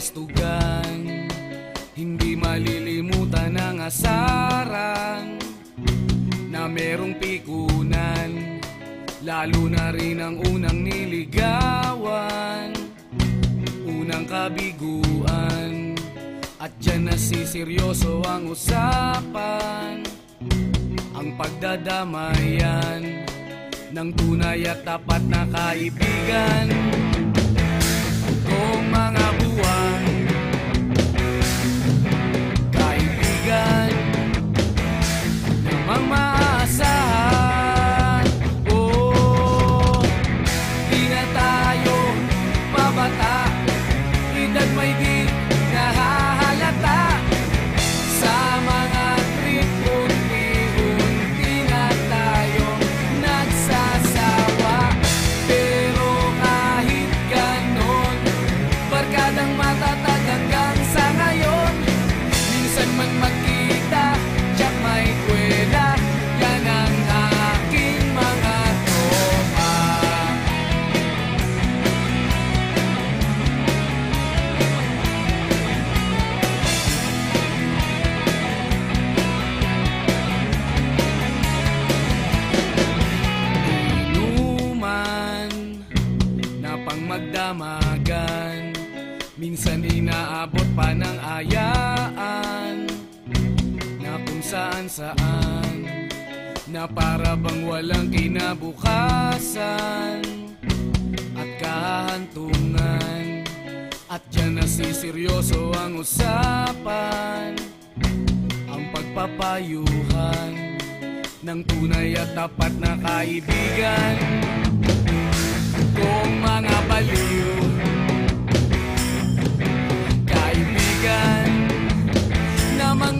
kastugan, hindi malilimutan ang asaran na merong pikunan, lalo na rin ang unang niligawan, unang kabiguan. At dyan nasiseryoso ang usapan, ang pagdadamayan ng tunay at tapat na kaibigan. Kung mga buwan, kaibigan namang maaasahan. Oh, di na tayo babata, edad may di nahahalata. Sa mga trip, unti-unti na tayong nagsasawa. Pero kahit ganon, barkadang matatag hanggang sa ngayon. Minsan man magkita, tiyak may kwela, yan ang aking mga tropa. Inuman na pang magdamagan, minsan inaabot pa ng ayaan, na kung saan-saan, na para bang walang kinabukasan at kahantungan. At dyan nasiseryoso ang usapan, ang pagpapayuhan ng tunay at tapat na kaibigan. Kung mga baliw, kaibigan namang